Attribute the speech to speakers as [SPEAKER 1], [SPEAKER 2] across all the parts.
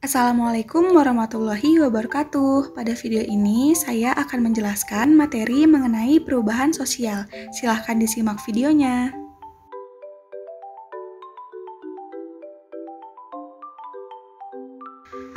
[SPEAKER 1] Assalamualaikum warahmatullahi wabarakatuh. Pada video ini saya akan menjelaskan materi mengenai perubahan sosial. Silahkan disimak videonya.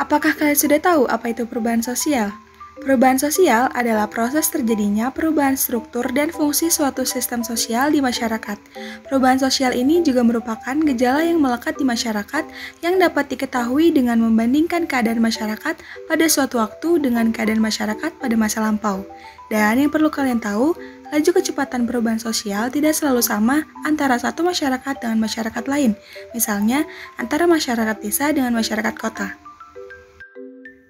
[SPEAKER 1] Apakah kalian sudah tahu apa itu perubahan sosial? Perubahan sosial adalah proses terjadinya perubahan struktur dan fungsi suatu sistem sosial di masyarakat. Perubahan sosial ini juga merupakan gejala yang melekat di masyarakat yang dapat diketahui dengan membandingkan keadaan masyarakat pada suatu waktu dengan keadaan masyarakat pada masa lampau. Dan yang perlu kalian tahu, laju kecepatan perubahan sosial tidak selalu sama antara satu masyarakat dengan masyarakat lain, misalnya antara masyarakat desa dengan masyarakat kota.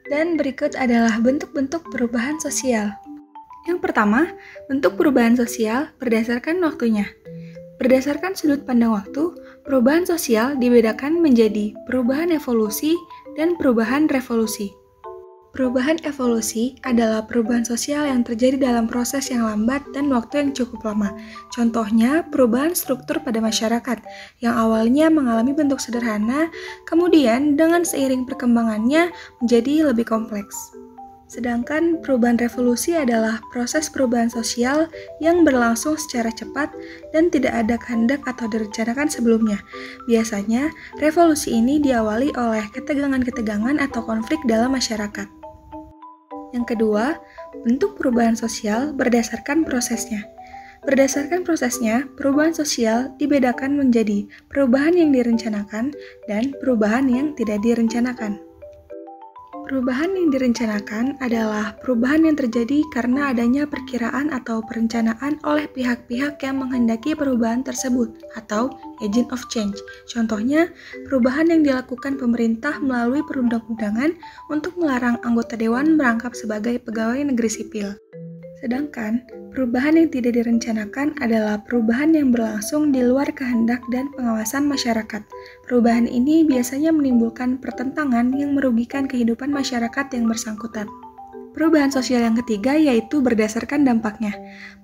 [SPEAKER 1] Dan berikut adalah bentuk-bentuk perubahan sosial. Yang pertama, bentuk perubahan sosial berdasarkan waktunya. Berdasarkan sudut pandang waktu, perubahan sosial dibedakan menjadi perubahan evolusi dan perubahan revolusi. Perubahan evolusi adalah perubahan sosial yang terjadi dalam proses yang lambat dan waktu yang cukup lama. Contohnya, perubahan struktur pada masyarakat yang awalnya mengalami bentuk sederhana, kemudian dengan seiring perkembangannya menjadi lebih kompleks. Sedangkan perubahan revolusi adalah proses perubahan sosial yang berlangsung secara cepat dan tidak ada kehendak atau direncanakan sebelumnya. Biasanya, revolusi ini diawali oleh ketegangan-ketegangan atau konflik dalam masyarakat. Yang kedua, bentuk perubahan sosial berdasarkan prosesnya. Berdasarkan prosesnya, perubahan sosial dibedakan menjadi perubahan yang direncanakan dan perubahan yang tidak direncanakan. Perubahan yang direncanakan adalah perubahan yang terjadi karena adanya perkiraan atau perencanaan oleh pihak-pihak yang menghendaki perubahan tersebut atau agent of change. Contohnya, perubahan yang dilakukan pemerintah melalui perundang-undangan untuk melarang anggota dewan merangkap sebagai pegawai negeri sipil. Sedangkan, perubahan yang tidak direncanakan adalah perubahan yang berlangsung di luar kehendak dan pengawasan masyarakat. Perubahan ini biasanya menimbulkan pertentangan yang merugikan kehidupan masyarakat yang bersangkutan. Perubahan sosial yang ketiga yaitu berdasarkan dampaknya.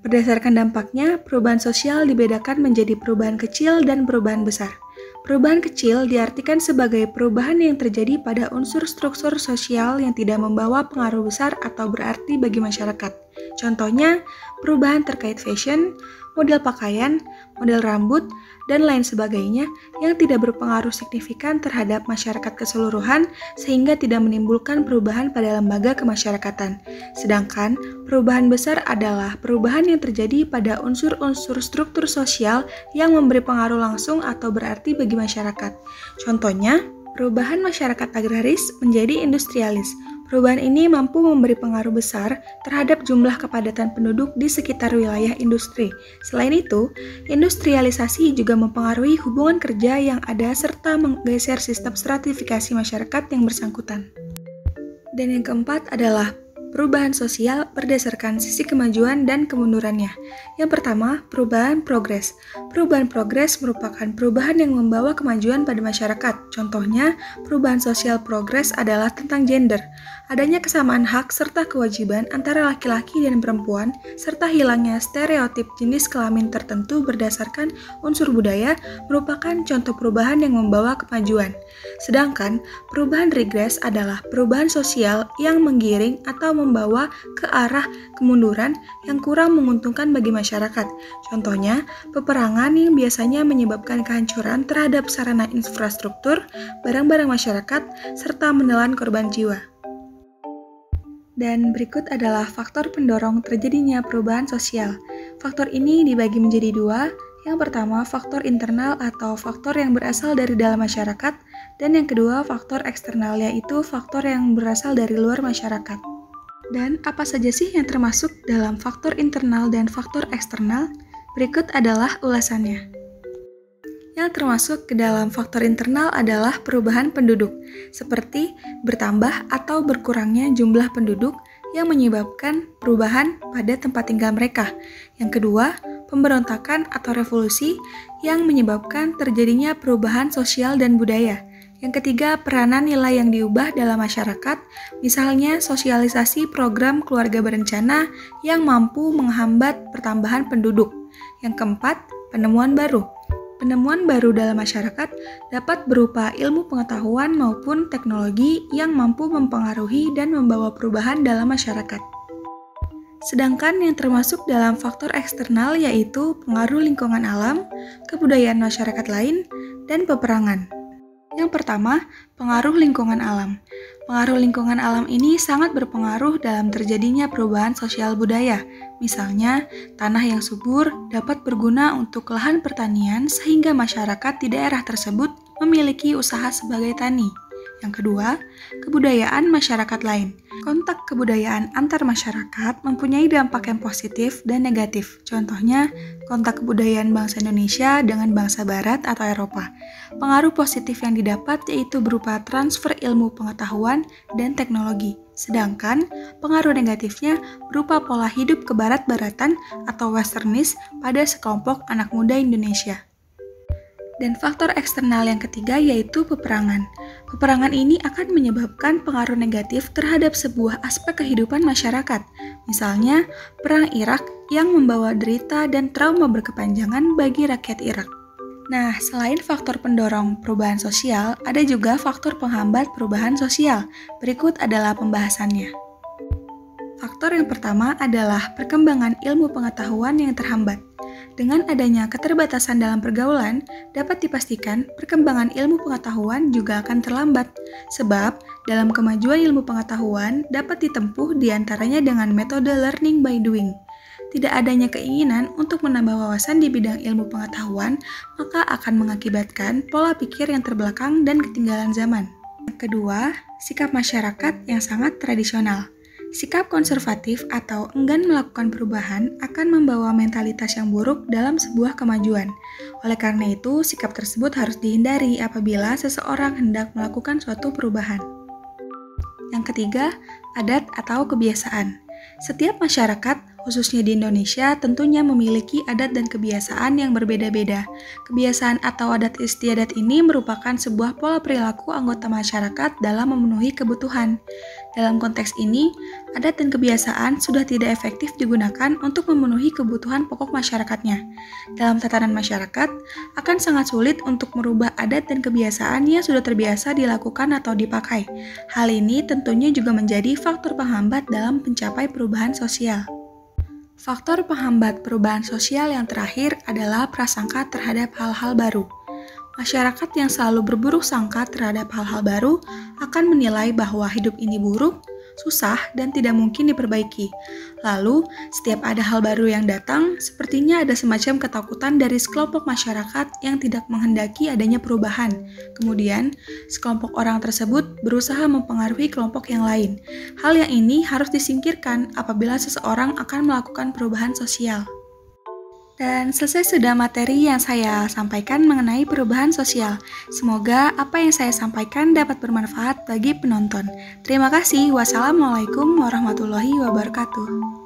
[SPEAKER 1] Berdasarkan dampaknya, perubahan sosial dibedakan menjadi perubahan kecil dan perubahan besar. Perubahan kecil diartikan sebagai perubahan yang terjadi pada unsur struktur sosial yang tidak membawa pengaruh besar atau berarti bagi masyarakat. Contohnya, perubahan terkait fashion, model pakaian, model rambut, dan lain sebagainya yang tidak berpengaruh signifikan terhadap masyarakat keseluruhan sehingga tidak menimbulkan perubahan pada lembaga kemasyarakatan. Sedangkan, perubahan besar adalah perubahan yang terjadi pada unsur-unsur struktur sosial yang memberi pengaruh langsung atau berarti bagi masyarakat. Contohnya, perubahan masyarakat agraris menjadi industrialis. Perubahan ini mampu memberi pengaruh besar terhadap jumlah kepadatan penduduk di sekitar wilayah industri. Selain itu, industrialisasi juga mempengaruhi hubungan kerja yang ada serta menggeser sistem stratifikasi masyarakat yang bersangkutan. Dan yang keempat adalah perubahan sosial berdasarkan sisi kemajuan dan kemundurannya. Yang pertama, perubahan progres. Perubahan progres merupakan perubahan yang membawa kemajuan pada masyarakat. Contohnya, perubahan sosial progres adalah tentang gender. Adanya kesamaan hak serta kewajiban antara laki-laki dan perempuan, serta hilangnya stereotip jenis kelamin tertentu berdasarkan unsur budaya merupakan contoh perubahan yang membawa kemajuan. Sedangkan, perubahan regres adalah perubahan sosial yang menggiring atau membawa ke arah kemunduran yang kurang menguntungkan bagi masyarakat. Contohnya, peperangan yang biasanya menyebabkan kehancuran terhadap sarana infrastruktur, barang-barang masyarakat, serta menelan korban jiwa. Dan berikut adalah faktor pendorong terjadinya perubahan sosial. Faktor ini dibagi menjadi dua. Yang pertama, faktor internal atau faktor yang berasal dari dalam masyarakat, dan yang kedua, faktor eksternal, yaitu faktor yang berasal dari luar masyarakat. Dan apa saja sih yang termasuk dalam faktor internal dan faktor eksternal? Berikut adalah ulasannya. Yang termasuk ke dalam faktor internal adalah perubahan penduduk, seperti bertambah atau berkurangnya jumlah penduduk yang menyebabkan perubahan pada tempat tinggal mereka. Yang kedua, pemberontakan atau revolusi yang menyebabkan terjadinya perubahan sosial dan budaya. Yang ketiga, peranan nilai yang diubah dalam masyarakat, misalnya sosialisasi program keluarga berencana yang mampu menghambat pertambahan penduduk. Yang keempat, penemuan baru. Penemuan baru dalam masyarakat dapat berupa ilmu pengetahuan maupun teknologi yang mampu mempengaruhi dan membawa perubahan dalam masyarakat. Sedangkan yang termasuk dalam faktor eksternal yaitu pengaruh lingkungan alam, kebudayaan masyarakat lain, dan peperangan. Yang pertama, pengaruh lingkungan alam. Pengaruh lingkungan alam ini sangat berpengaruh dalam terjadinya perubahan sosial budaya. Misalnya, tanah yang subur dapat berguna untuk lahan pertanian sehingga masyarakat di daerah tersebut memiliki usaha sebagai tani. Yang kedua, kebudayaan masyarakat lain. Kontak kebudayaan antar masyarakat mempunyai dampak yang positif dan negatif. Contohnya, kontak kebudayaan bangsa Indonesia dengan bangsa Barat atau Eropa. Pengaruh positif yang didapat yaitu berupa transfer ilmu pengetahuan dan teknologi. Sedangkan, pengaruh negatifnya berupa pola hidup kebarat-baratan atau westernis pada sekelompok anak muda Indonesia. Dan faktor eksternal yang ketiga yaitu peperangan. Peperangan ini akan menyebabkan pengaruh negatif terhadap sebuah aspek kehidupan masyarakat. Misalnya, Perang Irak yang membawa derita dan trauma berkepanjangan bagi rakyat Irak. Nah, selain faktor pendorong perubahan sosial, ada juga faktor penghambat perubahan sosial. Berikut adalah pembahasannya. Faktor yang pertama adalah perkembangan ilmu pengetahuan yang terhambat. Dengan adanya keterbatasan dalam pergaulan, dapat dipastikan perkembangan ilmu pengetahuan juga akan terlambat. Sebab, dalam kemajuan ilmu pengetahuan dapat ditempuh diantaranya dengan metode learning by doing. Tidak adanya keinginan untuk menambah wawasan di bidang ilmu pengetahuan, maka akan mengakibatkan pola pikir yang terbelakang dan ketinggalan zaman. Yang kedua, sikap masyarakat yang sangat tradisional. Sikap konservatif atau enggan melakukan perubahan akan membawa mentalitas yang buruk dalam sebuah kemajuan. Oleh karena itu, sikap tersebut harus dihindari apabila seseorang hendak melakukan suatu perubahan. Yang ketiga, adat atau kebiasaan. Setiap masyarakat, khususnya di Indonesia, tentunya memiliki adat dan kebiasaan yang berbeda-beda. Kebiasaan atau adat istiadat ini merupakan sebuah pola perilaku anggota masyarakat dalam memenuhi kebutuhan. Dalam konteks ini, adat dan kebiasaan sudah tidak efektif digunakan untuk memenuhi kebutuhan pokok masyarakatnya. Dalam tatanan masyarakat, akan sangat sulit untuk merubah adat dan kebiasaan yang sudah terbiasa dilakukan atau dipakai. Hal ini tentunya juga menjadi faktor penghambat dalam mencapai perubahan sosial. Faktor penghambat perubahan sosial yang terakhir adalah prasangka terhadap hal-hal baru. Masyarakat yang selalu berburuk sangka terhadap hal-hal baru akan menilai bahwa hidup ini buruk, susah, dan tidak mungkin diperbaiki. Lalu, setiap ada hal baru yang datang, sepertinya ada semacam ketakutan dari sekelompok masyarakat yang tidak menghendaki adanya perubahan. Kemudian, sekelompok orang tersebut berusaha mempengaruhi kelompok yang lain. Hal yang ini harus disingkirkan apabila seseorang akan melakukan perubahan sosial. Dan selesai sudah materi yang saya sampaikan mengenai perubahan sosial. Semoga apa yang saya sampaikan dapat bermanfaat bagi penonton. Terima kasih. Wassalamualaikum warahmatullahi wabarakatuh.